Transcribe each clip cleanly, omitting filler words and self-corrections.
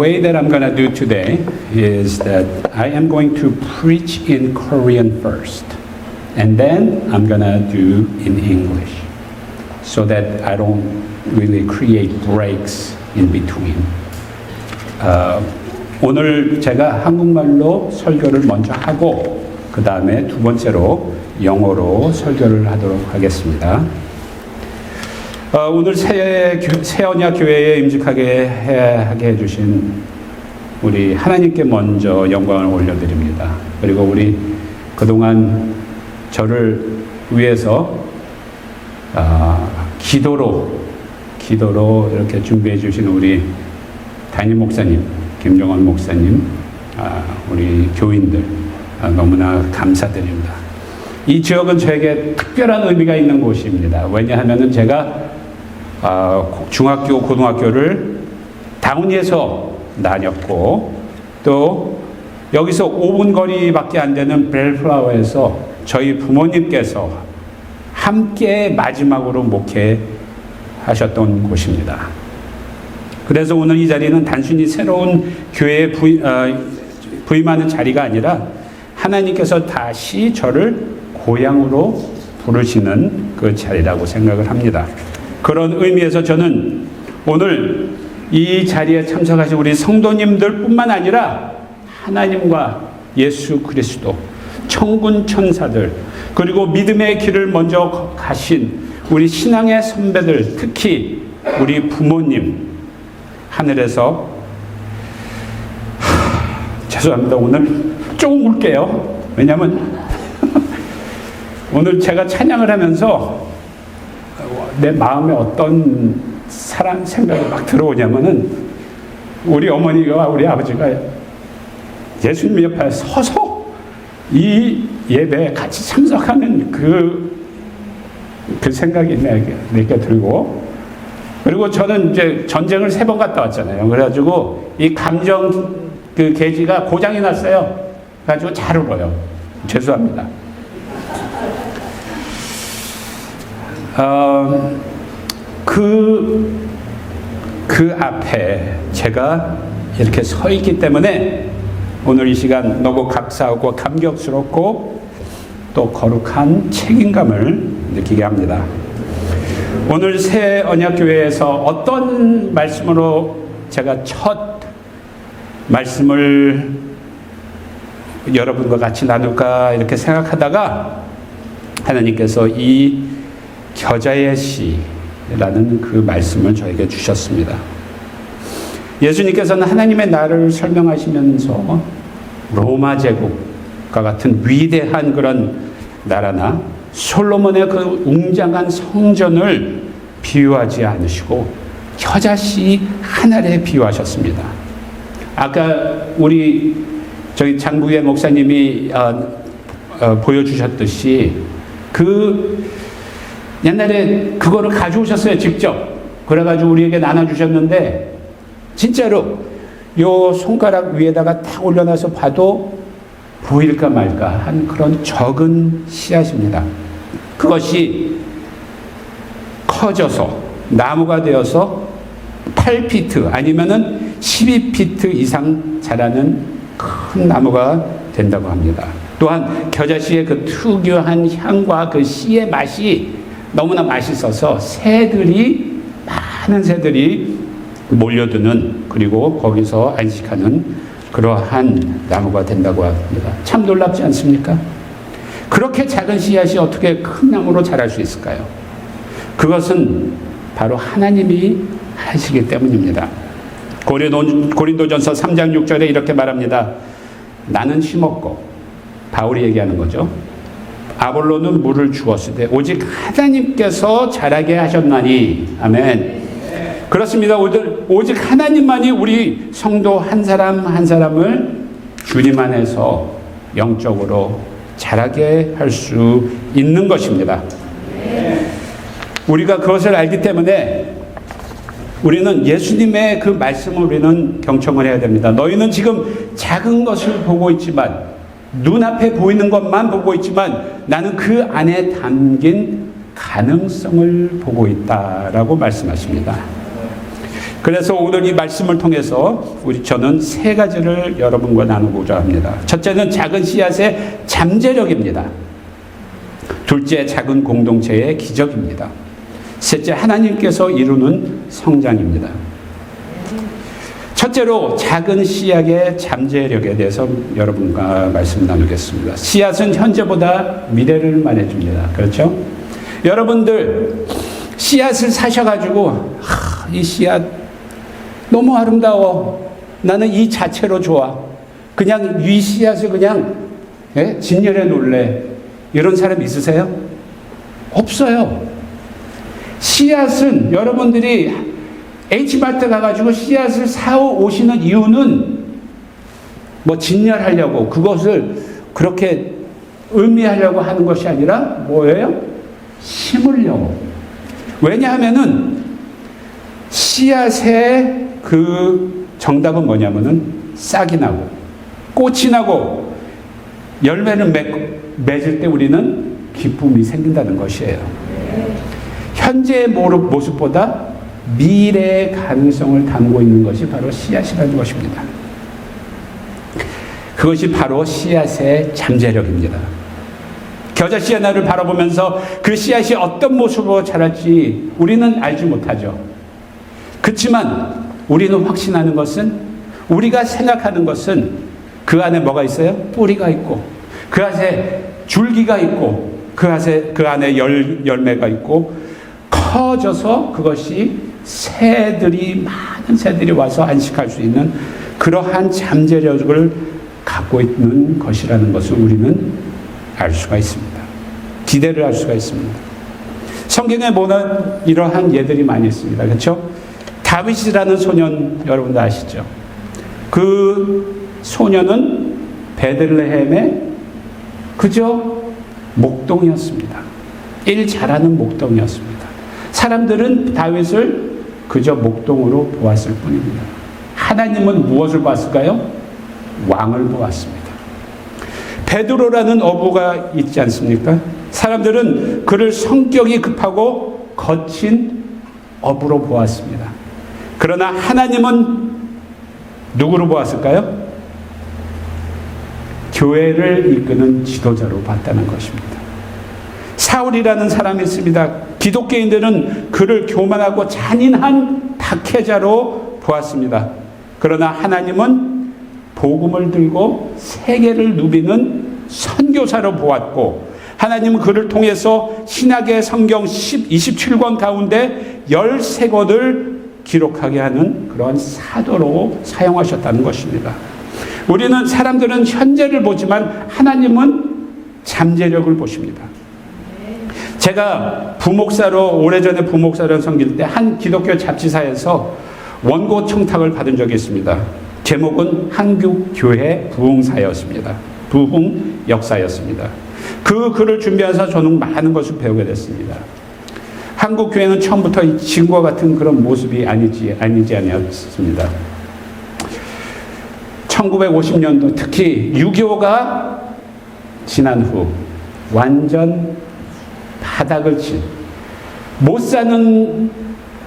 way that I'm going to do today is that I am going to preach in Korean first, and then I'm going to do in English, so that I don't really create breaks in between. 오늘 제가 한국말로 설교를 먼저 하고 그 다음에 두 번째로 영어로 설교를 하도록 하겠습니다. 오늘 새언약 교회에 임직하게 하게 해주신 우리 하나님께 먼저 영광을 올려드립니다. 그리고 우리 그동안 저를 위해서 기도로 이렇게 준비해 주신 우리 담임 목사님, 김정원 목사님, 우리 교인들 너무나 감사드립니다. 이 지역은 저에게 특별한 의미가 있는 곳입니다. 왜냐하면 제가 중학교, 고등학교를 다운리에서 다녔고 또 여기서 5분 거리밖에 안 되는 벨플라워에서 저희 부모님께서 함께 마지막으로 목회하셨던 곳입니다. 그래서 오늘 이 자리는 단순히 새로운 교회에 부임하는 자리가 아니라 하나님께서 다시 저를 고향으로 부르시는 그 자리라고 생각을 합니다. 그런 의미에서 저는 오늘 이 자리에 참석하신 우리 성도님들 뿐만 아니라 하나님과 예수 그리스도, 천군 천사들, 그리고 믿음의 길을 먼저 가신 우리 신앙의 선배들, 특히 우리 부모님, 하늘에서 죄송합니다. 오늘 조금 울게요. 왜냐하면 오늘 제가 찬양을 하면서 내 마음에 어떤 사랑 생각이 막 들어오냐면은 우리 어머니가 우리 아버지가 예수님 옆에 서서 이 예배에 같이 참석하는 그 생각이 내게 들고, 그리고 저는 이제 전쟁을 3번 갔다 왔잖아요. 그래가지고 이 감정 그 계지가 고장이 났어요. 그래가지고 잘 울어요. 죄송합니다. 그 앞에 제가 이렇게 서 있기 때문에 오늘 이 시간 너무 감사하고 감격스럽고 또 거룩한 책임감을 느끼게 합니다. 오늘 새 언약교회에서 어떤 말씀으로 제가 첫 말씀을 여러분과 같이 나눌까 이렇게 생각하다가 하나님께서 이 겨자의 씨라는 그 말씀을 저에게 주셨습니다. 예수님께서는 하나님의 나라를 설명하시면서 로마 제국과 같은 위대한 그런 나라나 솔로몬의 그 웅장한 성전을 비유하지 않으시고 겨자씨 하나에 비유하셨습니다. 아까 우리 저희 장부의 목사님이 보여주셨듯이 그 옛날에 그거를 가져오셨어요. 직접. 그래가지고 우리에게 나눠주셨는데 진짜로 요 손가락 위에다가 딱 올려놔서 봐도 보일까 말까 한 그런 적은 씨앗입니다. 그것이 커져서 나무가 되어서 8피트 아니면은 12피트 이상 자라는 큰 나무가 된다고 합니다. 또한 겨자씨의 그 특유한 향과 그 씨의 맛이 너무나 맛있어서 많은 새들이 몰려드는, 그리고 거기서 안식하는 그러한 나무가 된다고 합니다. 참 놀랍지 않습니까? 그렇게 작은 씨앗이 어떻게 큰 나무로 자랄 수 있을까요? 그것은 바로 하나님이 하시기 때문입니다. 고린도전서 3장 6절에 이렇게 말합니다. 나는 심었고, 바울이 얘기하는 거죠. 아볼로는 물을 주었으되 오직 하나님께서 자라게 하셨나니. 아멘. 그렇습니다. 오직 하나님만이 우리 성도 한 사람 한 사람을 주님 안에서 영적으로 자라게 할 수 있는 것입니다. 우리가 그것을 알기 때문에 우리는 예수님의 그 말씀을 우리는 경청을 해야 됩니다. 너희는 지금 작은 것을 보고 있지만, 눈앞에 보이는 것만 보고 있지만 나는 그 안에 담긴 가능성을 보고 있다라고 말씀하십니다. 그래서 오늘 이 말씀을 통해서 저는 세 가지를 여러분과 나누고자 합니다. 첫째는 작은 씨앗의 잠재력입니다. 둘째, 작은 공동체의 기적입니다. 셋째, 하나님께서 이루는 성장입니다. 첫째로 작은 씨앗의 잠재력에 대해서 여러분과 말씀 나누겠습니다. 씨앗은 현재보다 미래를 말해줍니다. 그렇죠? 여러분들 씨앗을 사셔가지고 이 씨앗 너무 아름다워. 나는 이 자체로 좋아. 그냥 이 씨앗을 그냥 진열해 놓을래. 이런 사람 있으세요? 없어요. 씨앗은 여러분들이 H마트 가가지고 씨앗을 사오시는 이유는 뭐 진열하려고 그것을 그렇게 의미하려고 하는 것이 아니라 뭐예요? 심으려고. 왜냐하면은 씨앗의 그 정답은 뭐냐면은 싹이 나고 꽃이 나고 열매를 맺을 때 우리는 기쁨이 생긴다는 것이에요. 현재의 모습보다 미래의 가능성을 담고 있는 것이 바로 씨앗이라는 것입니다. 그것이 바로 씨앗의 잠재력입니다. 겨자씨 하나를 바라보면서 그 씨앗이 어떤 모습으로 자랄지 우리는 알지 못하죠. 그렇지만 우리는 확신하는 것은, 우리가 생각하는 것은 그 안에 뭐가 있어요? 뿌리가 있고, 그 안에 줄기가 있고, 그 안에 열매가 있고, 커져서 그것이 많은 새들이 와서 안식할 수 있는 그러한 잠재력을 갖고 있는 것이라는 것을 우리는 알 수가 있습니다. 기대를 할 수가 있습니다. 성경에 보면 이러한 예들이 많이 있습니다. 그렇죠? 다윗이라는 소년 여러분도 아시죠? 그 소년은 베들레헴의 그저 목동이었습니다. 일 잘하는 목동이었습니다. 사람들은 다윗을 그저 목동으로 보았을 뿐입니다. 하나님은 무엇을 보았을까요? 왕을 보았습니다. 베드로라는 어부가 있지 않습니까? 사람들은 그를 성격이 급하고 거친 어부로 보았습니다. 그러나 하나님은 누구로 보았을까요? 교회를 이끄는 지도자로 봤다는 것입니다. 사울이라는 사람이 있습니다. 기독교인들은 그를 교만하고 잔인한 박해자로 보았습니다. 그러나 하나님은 복음을 들고 세계를 누비는 선교사로 보았고, 하나님은 그를 통해서 신약의 성경 27권 가운데 13권을 기록하게 하는 그런 사도로 사용하셨다는 것입니다. 사람들은 현재를 보지만 하나님은 잠재력을 보십니다. 제가 오래전에 부목사로 섬길 때 한 기독교 잡지사에서 원고 청탁을 받은 적이 있습니다. 제목은 한국교회 부흥사였습니다. 부흥 역사였습니다. 그 글을 준비해서 저는 많은 것을 배우게 됐습니다. 한국교회는 처음부터 지금과 같은 그런 모습이 아니지 아니었습니다. 1950년도 특히 6.25가 지난 후 완전 바닥을 친, 못 사는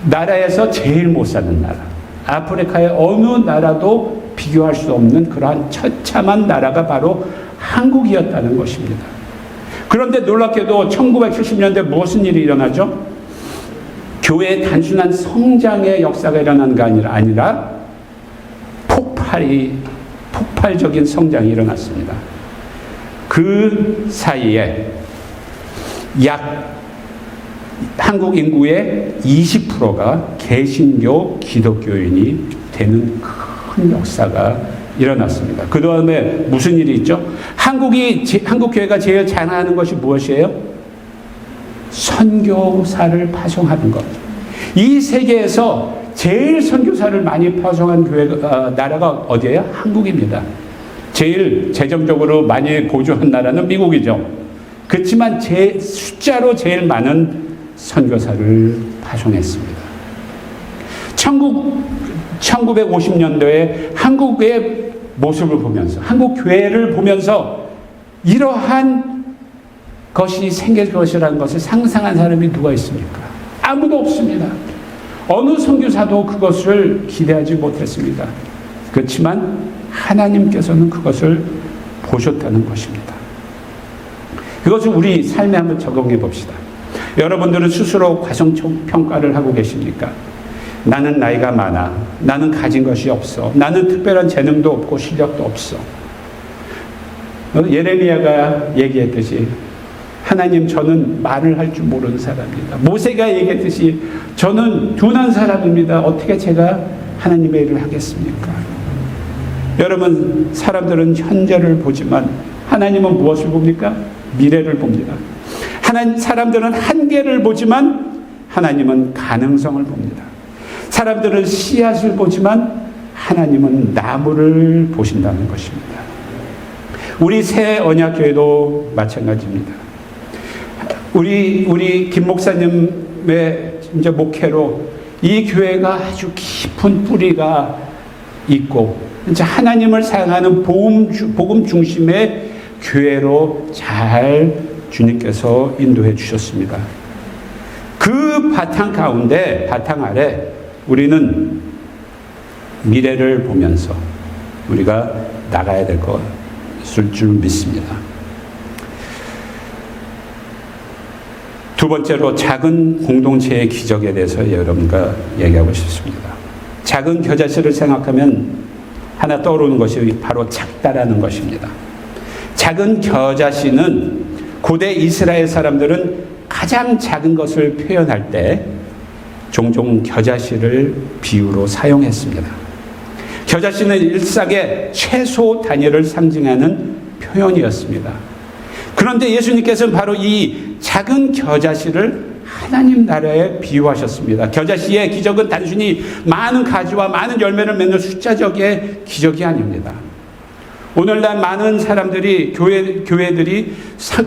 나라에서 제일 못 사는 나라, 아프리카의 어느 나라도 비교할 수 없는 그러한 처참한 나라가 바로 한국이었다는 것입니다. 그런데 놀랍게도 1970년대 무슨 일이 일어나죠? 교회의 단순한 성장의 역사가 일어난 게 아니라 폭발적인 성장이 일어났습니다. 그 사이에 한국 인구의 20%가 개신교 기독교인이 되는 큰 역사가 일어났습니다. 그 다음에 무슨 일이 있죠? 한국교회가 제일 잘하는 것이 무엇이에요? 선교사를 파송하는 것. 이 세계에서 제일 선교사를 많이 파송한 나라가 어디예요? 한국입니다. 제일 재정적으로 많이 보조한 나라는 미국이죠. 그렇지만 숫자로 제일 많은 선교사를 파송했습니다. 1950년도에 한국의 모습을 보면서, 한국 교회를 보면서 이러한 것이 생길 것이라는 것을 상상한 사람이 누가 있습니까? 아무도 없습니다. 어느 선교사도 그것을 기대하지 못했습니다. 그렇지만 하나님께서는 그것을 보셨다는 것입니다. 그것을 우리 삶에 한번 적용해 봅시다. 여러분들은 스스로 과소평가를 하고 계십니까? 나는 나이가 많아. 나는 가진 것이 없어. 나는 특별한 재능도 없고 실력도 없어. 예레미야가 얘기했듯이 하나님, 저는 말을 할 줄 모르는 사람입니다. 모세가 얘기했듯이 저는 둔한 사람입니다. 어떻게 제가 하나님의 일을 하겠습니까? 여러분, 사람들은 현재를 보지만 하나님은 무엇을 봅니까? 미래를 봅니다. 사람들은 한계를 보지만 하나님은 가능성을 봅니다. 사람들은 씨앗을 보지만 하나님은 나무를 보신다는 것입니다. 우리 새 언약교회도 마찬가지입니다. 우리 김 목사님의 이제 목회로 이 교회가 아주 깊은 뿌리가 있고 이제 하나님을 사랑하는 복음 중심의 교회로 잘 주님께서 인도해 주셨습니다. 그 바탕 가운데, 바탕 아래 우리는 미래를 보면서 우리가 나가야 될 것일 줄 믿습니다. 두 번째로 작은 공동체의 기적에 대해서 여러분과 얘기하고 싶습니다. 작은 겨자씨를 생각하면 하나 떠오르는 것이 바로 작다라는 것입니다. 작은 겨자씨는 고대 이스라엘 사람들은 가장 작은 것을 표현할 때 종종 겨자씨를 비유로 사용했습니다. 겨자씨는 일상의 최소 단위를 상징하는 표현이었습니다. 그런데 예수님께서는 바로 이 작은 겨자씨를 하나님 나라에 비유하셨습니다. 겨자씨의 기적은 단순히 많은 가지와 많은 열매를 맺는 숫자적의 기적이 아닙니다. 오늘날 많은 사람들이 교회들이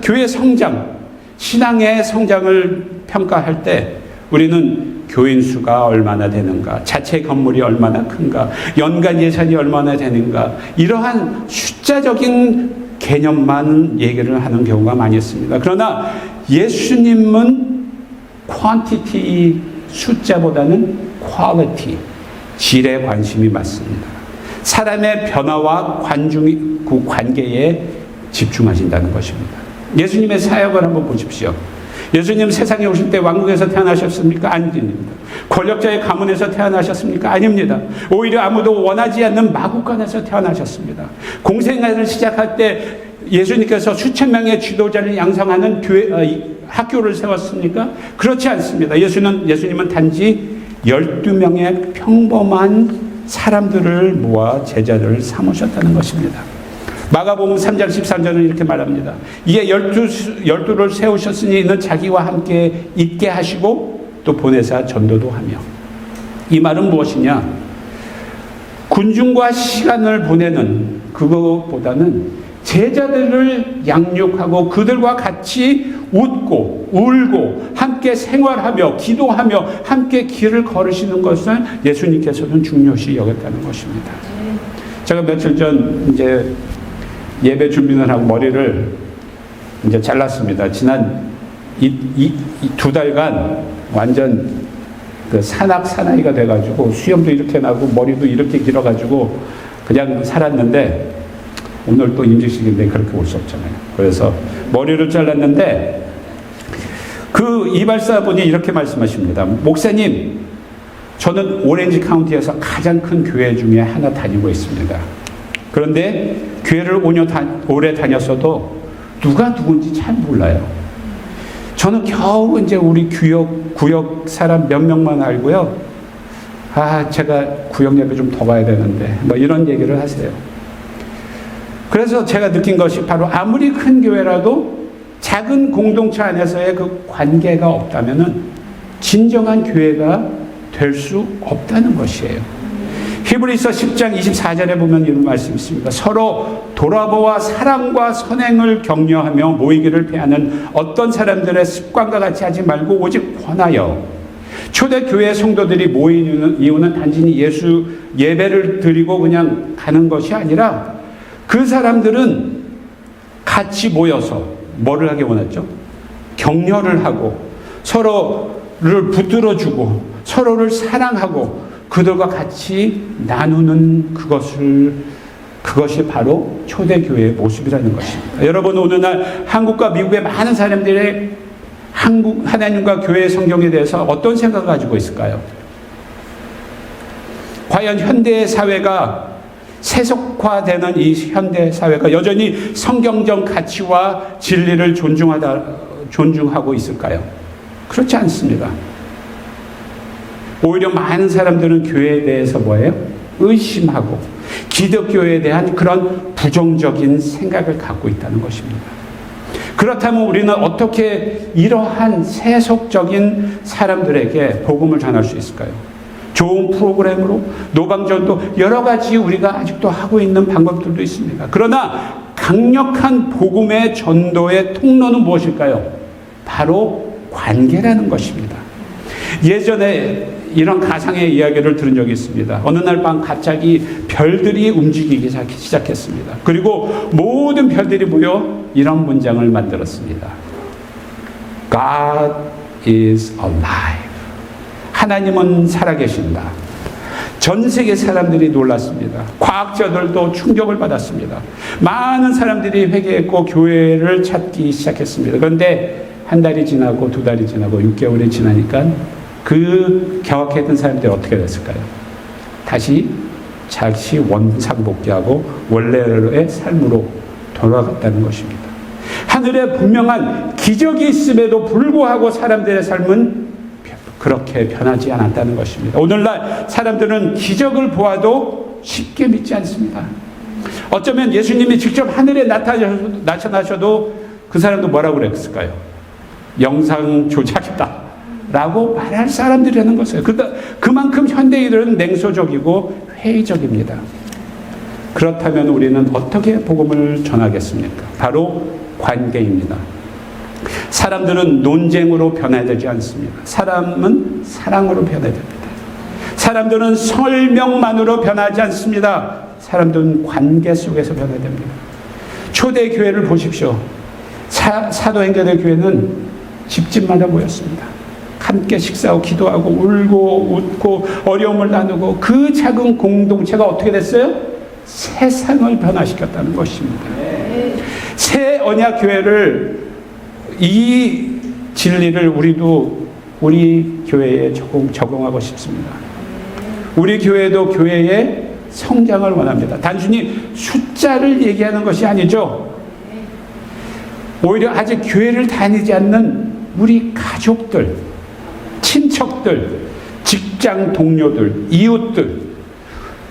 교회 성장, 신앙의 성장을 평가할 때 우리는 교인 수가 얼마나 되는가, 자체 건물이 얼마나 큰가, 연간 예산이 얼마나 되는가, 이러한 숫자적인 개념만 얘기를 하는 경우가 많이 있습니다. 그러나 예수님은 quantity, 숫자보다는 quality, 질에 관심이 많습니다. 사람의 변화와 그 관계에 집중하신다는 것입니다. 예수님의 사역을 한번 보십시오. 예수님 세상에 오실 때 왕국에서 태어나셨습니까? 아닙니다. 권력자의 가문에서 태어나셨습니까? 아닙니다. 오히려 아무도 원하지 않는 마구간에서 태어나셨습니다. 공생애를 시작할 때 예수님께서 수천 명의 지도자를 양성하는 학교를 세웠습니까? 그렇지 않습니다. 예수님은 단지 12명의 평범한 사람들을 모아 제자들을 삼으셨다는 것입니다. 마가복음 3장 13절은 이렇게 말합니다. 이에 열두를 세우셨으니 이는 자기와 함께 있게 하시고 또 보내사 전도도 하며. 이 말은 무엇이냐? 군중과 시간을 보내는 그것보다는 제자들을 양육하고 그들과 같이 웃고 울고 함께 생활하며 기도하며 함께 길을 걸으시는 것을 예수님께서는 중요시 여겼다는 것입니다. 제가 며칠 전 이제 예배 준비를 하고 머리를 이제 잘랐습니다. 지난 두 달간 완전 그 사나이가 돼가지고 수염도 이렇게 나고 머리도 이렇게 길어가지고 그냥 살았는데 오늘 또 임직식인데 그렇게 올 수 없잖아요. 그래서 머리를 잘랐는데 그 이발사분이 이렇게 말씀하십니다. 목사님, 저는 오렌지 카운티에서 가장 큰 교회 중에 하나 다니고 있습니다. 그런데 교회를 오래 다녔어도 누가 누군지 잘 몰라요. 저는 겨우 이제 우리 구역 사람 몇 명만 알고요. 제가 구역 예배 좀 더 가야 되는데 뭐 이런 얘기를 하세요. 그래서 제가 느낀 것이 바로 아무리 큰 교회라도 작은 공동체 안에서의 그 관계가 없다면은 진정한 교회가 될 수 없다는 것이에요. 히브리서 10장 24절에 보면 이런 말씀이 있습니다. 서로 돌아보아 사랑과 선행을 격려하며 모이기를 피하는 어떤 사람들의 습관과 같이 하지 말고 오직 권하여. 초대교회 성도들이 모이는 이유는 단순히 예수 예배를 드리고 그냥 가는 것이 아니라 그 사람들은 같이 모여서 뭐를 하기 원했죠? 격려를 하고 서로를 붙들어주고 서로를 사랑하고 그들과 같이 나누는 그것이 바로 초대교회의 모습이라는 것입니다. 여러분, 오늘날 한국과 미국의 많은 사람들의 하나님과 교회 성경에 대해서 어떤 생각을 가지고 있을까요? 과연 현대 사회가 세속화되는 이 현대 사회가 여전히 성경적 가치와 진리를 존중하고 있을까요? 그렇지 않습니다. 오히려 많은 사람들은 교회에 대해서 뭐예요? 의심하고 기독교에 대한 그런 부정적인 생각을 갖고 있다는 것입니다. 그렇다면 우리는 어떻게 이러한 세속적인 사람들에게 복음을 전할 수 있을까요? 좋은 프로그램으로, 노방전도, 여러 가지 우리가 아직도 하고 있는 방법들도 있습니다. 그러나 강력한 복음의 전도의 통로는 무엇일까요? 바로 관계라는 것입니다. 예전에 이런 가상의 이야기를 들은 적이 있습니다. 어느 날 밤 갑자기 별들이 움직이기 시작했습니다. 그리고 모든 별들이 모여 이런 문장을 만들었습니다. God is alive. 하나님은 살아계신다. 전 세계 사람들이 놀랐습니다. 과학자들도 충격을 받았습니다. 많은 사람들이 회개했고 교회를 찾기 시작했습니다. 그런데 한 달이 지나고 두 달이 지나고 6개월이 지나니까 그 경악했던 사람들이 어떻게 됐을까요? 다시 원상복귀하고 원래의 삶으로 돌아갔다는 것입니다. 하늘에 분명한 기적이 있음에도 불구하고 사람들의 삶은 그렇게 변하지 않았다는 것입니다. 오늘날 사람들은 기적을 보아도 쉽게 믿지 않습니다. 어쩌면 예수님이 직접 하늘에 나타나셔도 그 사람도 뭐라고 그랬을까요? 영상 조작이다 라고 말할 사람들이라는 것이에요. 그만큼 현대인들은 냉소적이고 회의적입니다. 그렇다면 우리는 어떻게 복음을 전하겠습니까? 바로 관계입니다. 사람들은 논쟁으로 변해야 되지 않습니다. 사람은 사랑으로 변해야 됩니다. 사람들은 설명만으로 변하지 않습니다. 사람들은 관계 속에서 변해야 됩니다. 초대교회를 보십시오. 사도행전의 교회는 집집마다 모였습니다. 함께 식사하고 기도하고 울고 웃고 어려움을 나누고 그 작은 공동체가 어떻게 됐어요? 세상을 변화시켰다는 것입니다. 새 언약 교회를 이 진리를 우리 교회에 적용하고 싶습니다. 우리 교회도 교회의 성장을 원합니다. 단순히 숫자를 얘기하는 것이 아니죠. 오히려 아직 교회를 다니지 않는 우리 가족들, 친척들, 직장 동료들, 이웃들,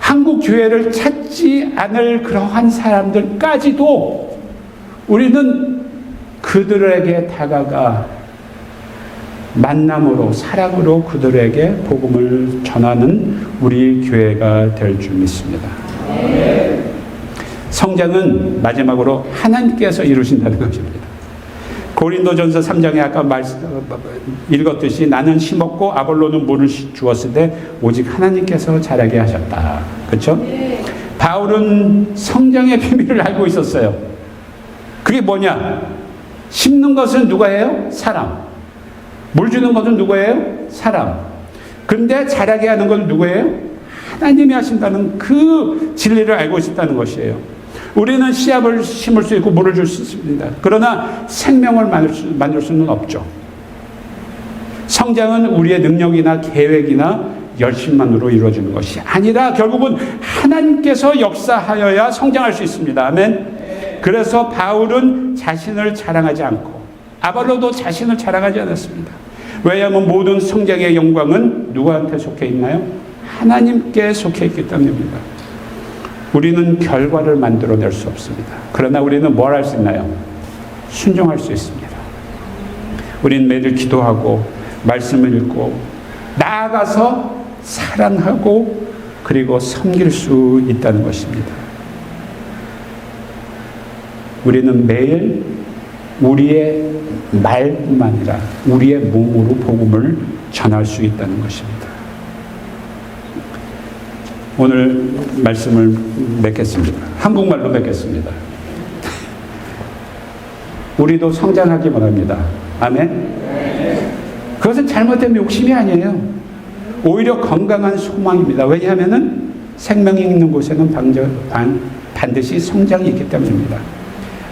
한국 교회를 찾지 않을 그러한 사람들까지도 우리는 그들에게 다가가 만남으로, 사랑으로 그들에게 복음을 전하는 우리 교회가 될 줄 믿습니다. 성장은 마지막으로 하나님께서 이루신다는 것입니다. 고린도전서 3장에 아까 읽었듯이 나는 심었고 아볼로는 물을 주었을 때 오직 하나님께서 자라게 하셨다. 그렇죠? 바울은 성장의 비밀을 알고 있었어요. 그게 뭐냐? 심는 것은 누가 해요? 사람. 물 주는 것은 누구예요? 사람. 근데 자라게 하는 것은 누구예요? 하나님이 하신다는 그 진리를 알고 있었다는 것이에요. 우리는 씨앗을 심을 수 있고 물을 줄 수 있습니다. 그러나 생명을 만들 수는 없죠. 성장은 우리의 능력이나 계획이나 열심만으로 이루어지는 것이 아니라 결국은 하나님께서 역사하여야 성장할 수 있습니다. 아멘. 그래서 바울은 자신을 자랑하지 않고 아볼로도 자신을 자랑하지 않았습니다. 왜냐하면 모든 성장의 영광은 누구한테 속해 있나요? 하나님께 속해 있기 때문입니다. 우리는 결과를 만들어낼 수 없습니다. 그러나 우리는 뭘 할 수 있나요? 순종할 수 있습니다. 우리는 매일 기도하고 말씀을 읽고 나아가서 사랑하고 그리고 섬길 수 있다는 것입니다. 우리는 매일 우리의 말뿐만 아니라 우리의 몸으로 복음을 전할 수 있다는 것입니다. 오늘 말씀을 맺겠습니다. 한국말로 맺겠습니다. 우리도 성장하기 원합니다. 아멘? 그것은 잘못된 욕심이 아니에요. 오히려 건강한 소망입니다. 왜냐하면 생명이 있는 곳에는 반드시 성장이 있기 때문입니다.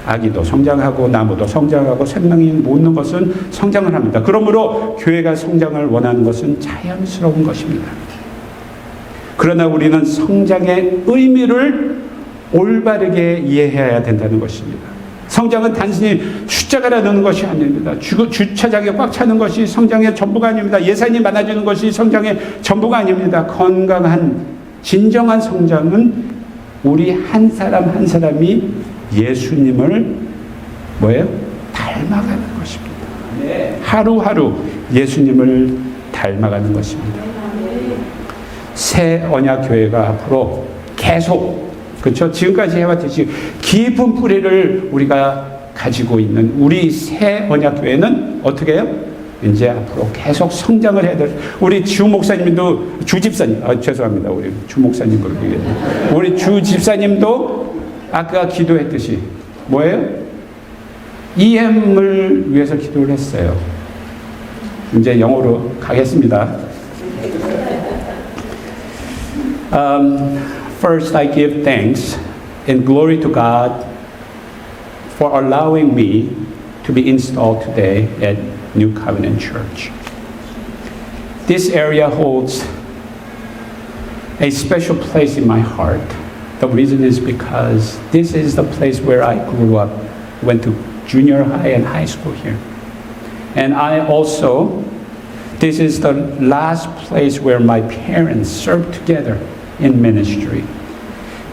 아기도 성장하고 나무도 성장하고 생명이 묻는 것은 성장을 합니다. 그러므로 교회가 성장을 원하는 것은 자연스러운 것입니다. 그러나 우리는 성장의 의미를 올바르게 이해해야 된다는 것입니다. 성장은 단순히 숫자가 나누는 것이 아닙니다. 주차장에 꽉 차는 것이 성장의 전부가 아닙니다. 예산이 많아지는 것이 성장의 전부가 아닙니다. 건강한 진정한 성장은 우리 한 사람 한 사람이 예수님을 닮아가는 것입니다. 하루하루 예수님을 닮아가는 것입니다. 새 언약 교회가 앞으로 계속 그렇죠? 지금까지 해왔듯이 깊은 뿌리를 우리가 가지고 있는 우리 새 언약 교회는 어떻게 해요? 이제 앞으로 계속 성장을 해야 될 우리 주 목사님도 주 집사님 죄송합니다. 우리 주 목사님 그렇게 우리 주 집사님도 아까 기도했듯이 뭐예요? EM을 위해서 기도를 했어요. 이제 영어로 가겠습니다. First, I give thanks and glory to God for allowing me to be installed today at New Covenant Church. This area holds a special place in my heart. The reason is because this is the place where I grew up, went to junior high and high school here. And this is the last place where my parents served together in ministry.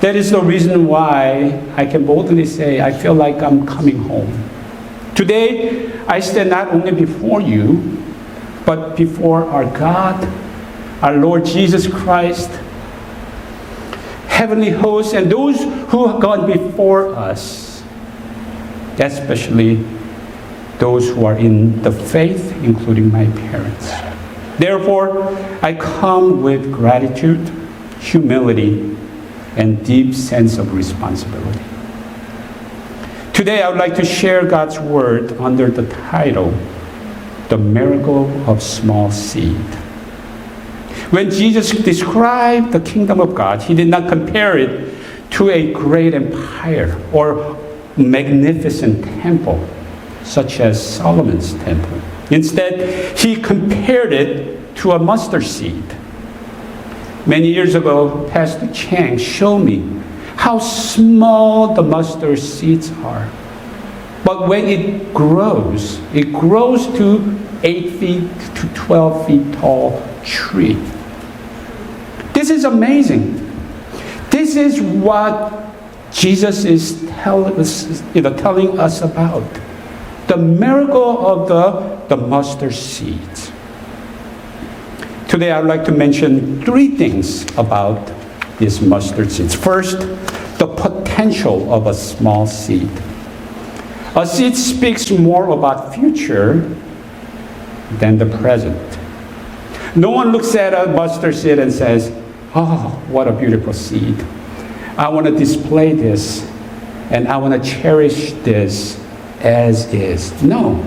That is the reason why I can boldly say I feel like I'm coming home. Today, I stand not only before you, but before our God, our Lord Jesus Christ, heavenly hosts, and those who have gone before us, especially those who are in the faith, including my parents. Therefore, I come with gratitude, humility, and deep sense of responsibility. Today, I would like to share God's Word under the title, The Miracle of Small Seed. When Jesus described the kingdom of God, he did not compare it to a great empire or magnificent temple, such as Solomon's temple. Instead, he compared it to a mustard seed. Many years ago, Pastor Chang showed me how small the mustard seeds are. But when it grows to 8 feet to 12 feet tall tree. This is amazing. This is what Jesus is telling us about. The miracle of the mustard seeds. Today I would like to mention 3 things about these mustard seeds. First, the potential of a small seed. A seed speaks more about future than the present. No one looks at a mustard seed and says, "Oh, what a beautiful seed. I want to display this and I want to cherish this as is." No.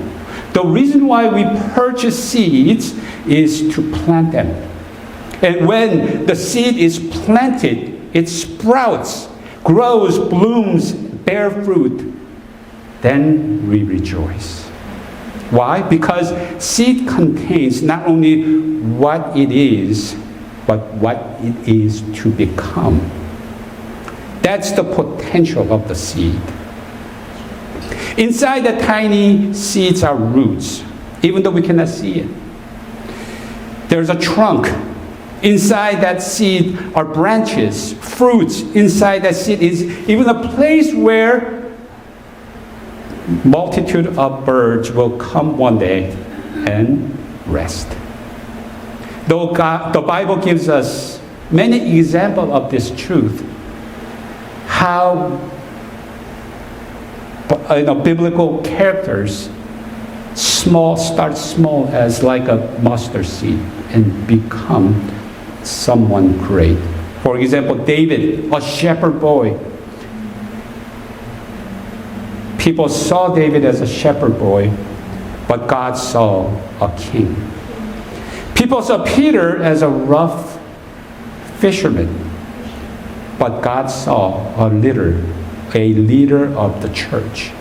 The reason why we purchase seeds is to plant them. And when the seed is planted, it sprouts, grows, blooms, bears fruit. Then we rejoice. Why? Because seed contains not only what it is, but what it is to become. That's the potential of the seed. Inside the tiny seeds are roots, even though we cannot see it. There's a trunk. Inside that seed are branches, fruits. Inside that seed is even a place where multitude of birds will come one day and rest. Though the Bible gives us many examples of this truth, how biblical characters start small as like a mustard seed and become someone great. For example, David, a shepherd boy. People saw David as a shepherd boy, but God saw a king. People saw Peter as a rough fisherman, but God saw a leader of the church.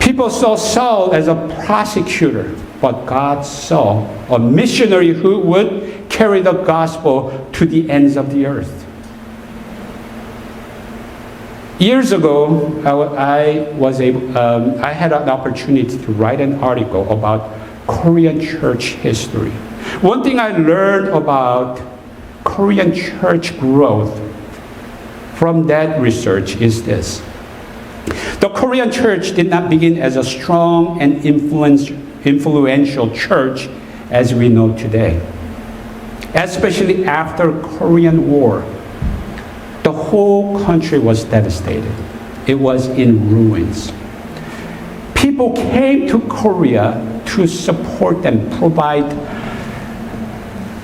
People saw Saul as a prosecutor, but God saw a missionary who would carry the gospel to the ends of the earth. Years ago, I had an opportunity to write an article about Korean church history. One thing I learned about Korean church growth from that research is this. The Korean church did not begin as a strong and influential church as we know today. Especially after Korean War, the whole country was devastated. It was in ruins. People came to Korea to support and provide,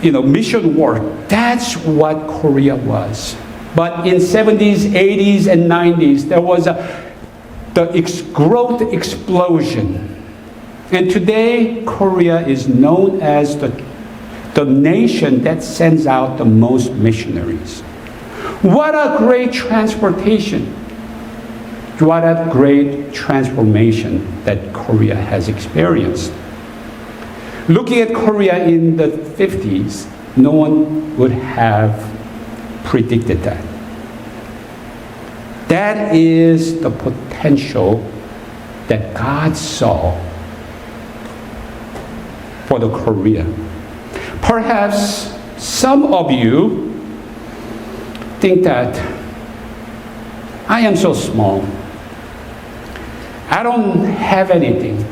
mission work. That's what Korea was. But in 70s, 80s, and 90s, there was the growth explosion. And today, Korea is known as the nation that sends out the most missionaries. What a great transportation. What a great transformation that Korea has experienced. Looking at Korea in the 50s, no one would have predicted that. That is the potential that God saw for the Korea. Perhaps some of you think that I am so small. I don't have anything.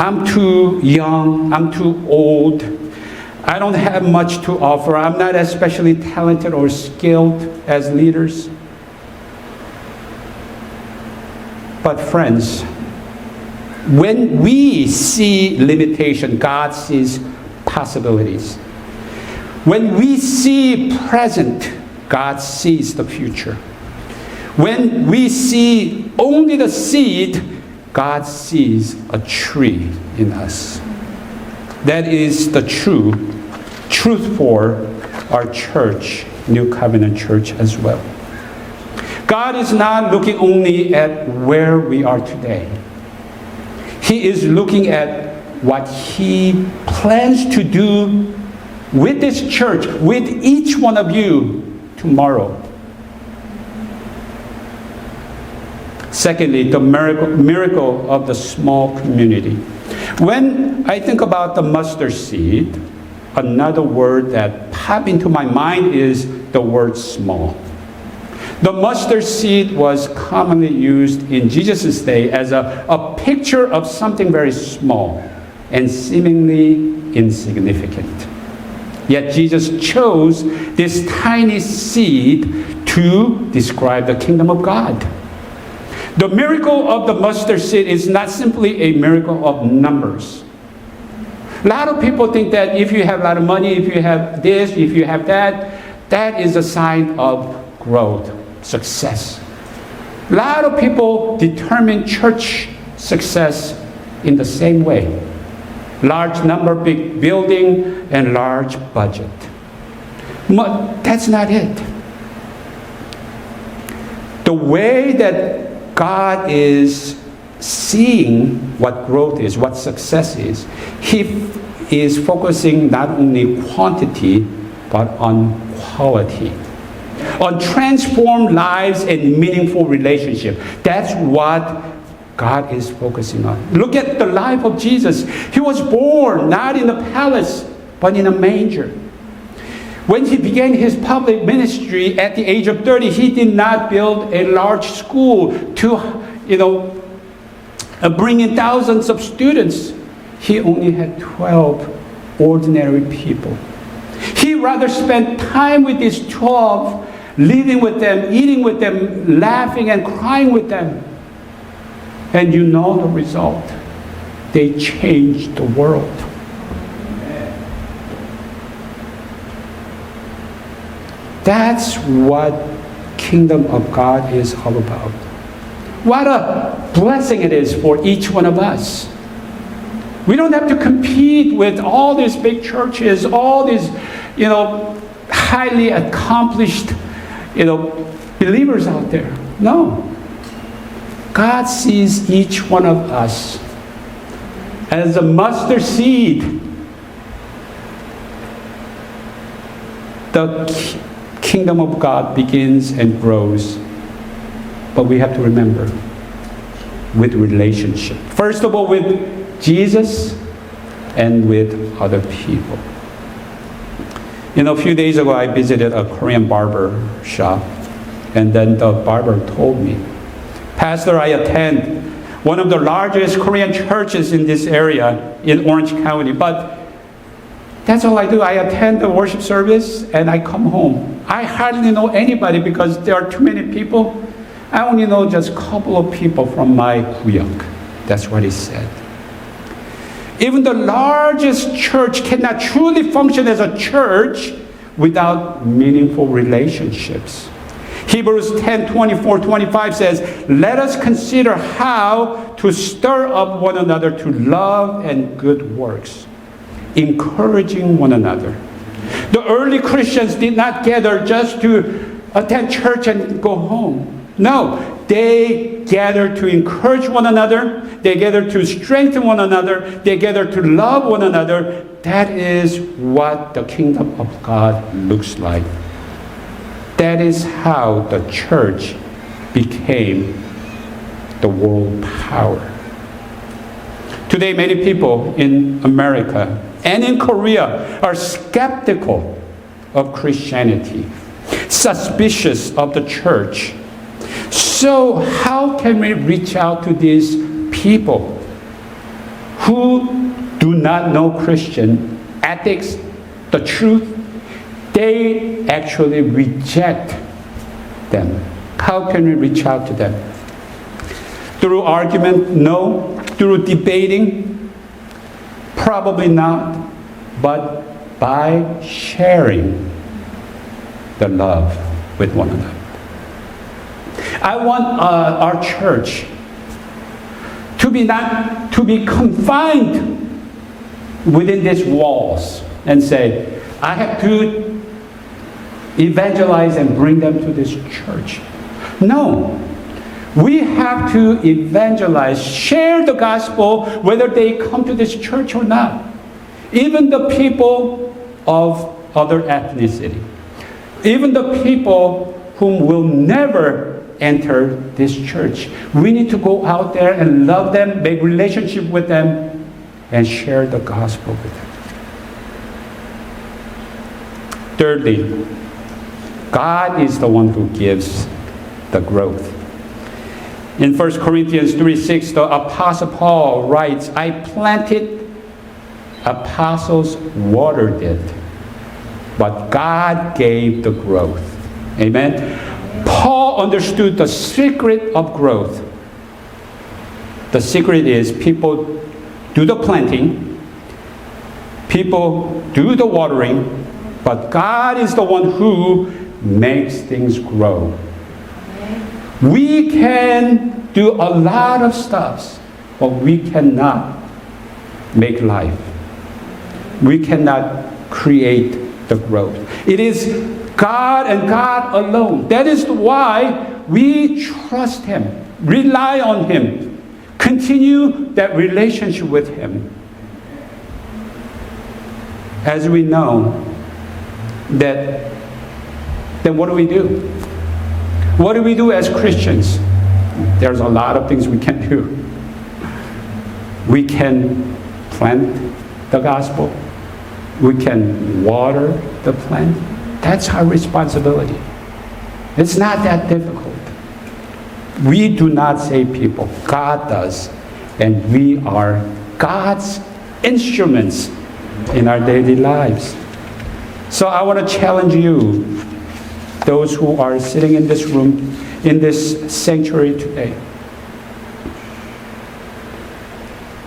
I'm too young. I'm too old. I don't have much to offer. I'm not especially talented or skilled as leaders. But friends, when we see limitation, God sees possibilities. When we see present, God sees the future. When we see only the seed, God sees a tree in us. That is the truth for our church, New Covenant Church as well. God is not looking only at where we are today. He is looking at what He plans to do with this church, with each one of you tomorrow. Secondly, the miracle of the small community. When I think about the mustard seed, another word that popped into my mind is the word small. The mustard seed was commonly used in Jesus' day as a picture of something very small and seemingly insignificant. Yet Jesus chose this tiny seed to describe the kingdom of God. The miracle of the mustard seed is not simply a miracle of numbers. A lot of people think that if you have a lot of money, if you have this, if you have that, that is a sign of growth, success. A lot of people determine church success in the same way. Large number, big building, and large budget. But that's not it. The way that God is seeing what growth is, what success is, He is focusing not only quantity, but on quality. On transformed lives and meaningful relationship. That's what God is focusing on. Look at the life of Jesus. He was born not in a palace, but in a manger. When He began His public ministry at the age of 30, He did not build a large school to, bring in thousands of students. He only had 12 ordinary people. He rather spent time with these 12, living with them, eating with them, laughing and crying with them. And you know the result. They changed the world. That's what kingdom of God is all about. What a blessing it is for each one of us. We don't have to compete with all these big churches, all these, highly accomplished, believers out there. No. God sees each one of us as a mustard seed. The kingdom of God begins and grows. But we have to remember, with relationship. First of all, with Jesus and with other people. A few days ago, I visited a Korean barber shop. And then the barber told me, Pastor, I attend one of the largest Korean churches in this area in Orange County. But that's all I do. I attend the worship service and I come home. I hardly know anybody because there are too many people. I only know just a couple of people from my guyok. That's what he said. Even the largest church cannot truly function as a church without meaningful relationships. Hebrews 10:24-25 says, let us consider how to stir up one another to love and good works, encouraging one another. The early Christians did not gather just to attend church and go home. No, they gathered to encourage one another. They gathered to strengthen one another. They gathered to love one another. That is what the kingdom of God looks like. That is how the church became the world power. Today, many people in America and in Korea are skeptical of Christianity, suspicious of the church. So how can we reach out to these people who do not know Christian ethics, the truth? They actually reject them. How can we reach out to them? Through argument? No. Through debating? Probably not. But by sharing the love with one another. I want our church to be not to be confined within these walls and say, I have to evangelize and bring them to this church. No. We have to evangelize, share the gospel, whether they come to this church or not. Even the people of other ethnicity. Even the people whom will never enter this church. We need to go out there and love them, make relationship with them, and share the gospel with them. Thirdly, God is the one who gives the growth. In 1 Corinthians 3:6, the Apostle Paul writes, I planted, apostles watered it, but God gave the growth. Amen? Paul understood the secret of growth. The secret is people do the planting, people do the watering, but God is the one who makes things grow. We can do a lot of stuff, but we cannot make life. We cannot create the growth. It is God and God alone. That is why we trust Him, rely on Him, continue that relationship with Him. As we know that, then what do we do? What do we do as Christians? There's a lot of things we can do. We can plant the gospel. We can water the plant. That's our responsibility. It's not that difficult. We do not save people. God does. And we are God's instruments in our daily lives. So I want to challenge you, those who are sitting in this room, in this sanctuary today.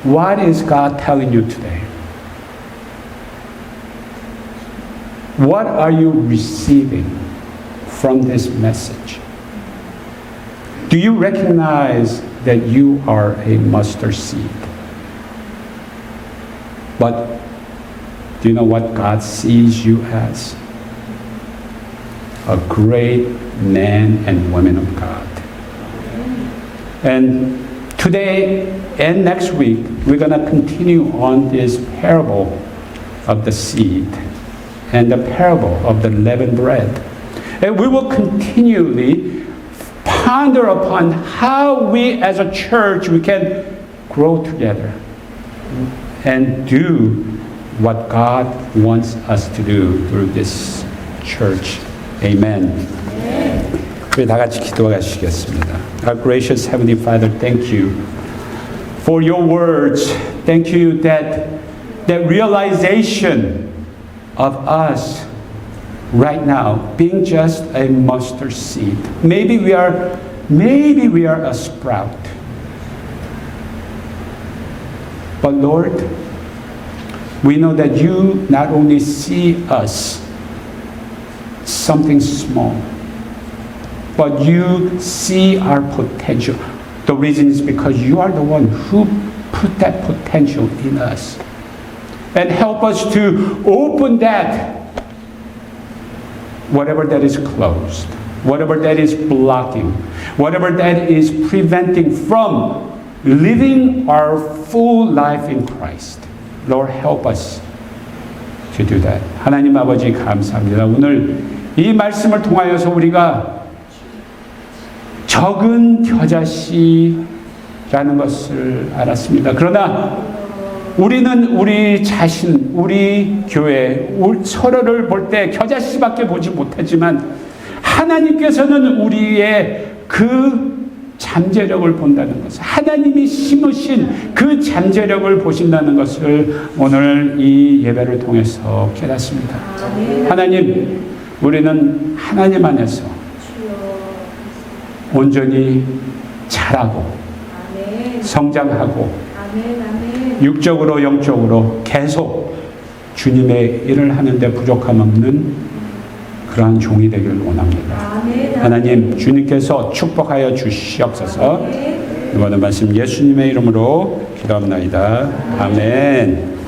What is God telling you today? What are you receiving from this message? Do you recognize that you are a mustard seed? But do you know what God sees you as? A great man and woman of God. And today and next week, we're going to continue on this parable of the seed and the parable of the leavened bread. And we will continually ponder upon how we as a church, we can grow together and do what God wants us to do through this church. Amen. 우리 다 같이 기도하시겠습니다. Our gracious Heavenly Father, thank you for your words. Thank you that realization of us right now being just a mustard seed. Maybe we are a sprout. But Lord, we know that you not only see us something small, but you see our potential. The reason is because you are the one who put that potential in us. And help us to open that, whatever that is closed, whatever that is blocking, whatever that is preventing from living our full life in Christ. Lord, help us to do that. 하나님 아버지 감사합니다. 오늘 이 말씀을 통하여서 우리가 적은 겨자씨라는 것을 알았습니다. 그러나 우리는 우리 자신, 우리 교회, 서로를 볼 때 겨자씨밖에 보지 못하지만 하나님께서는 우리의 그 잠재력을 본다는 것을, 하나님이 심으신 그 잠재력을 보신다는 것을 오늘 이 예배를 통해서 깨닫습니다. 하나님, 우리는 하나님 안에서 온전히 자라고 성장하고 육적으로 영적으로 계속 주님의 일을 하는데 부족함 없는 그러한 종이 되기를 원합니다. 하나님, 주님께서 축복하여 주시옵소서. 이번의 말씀 예수님의 이름으로 기도합나이다. 아멘.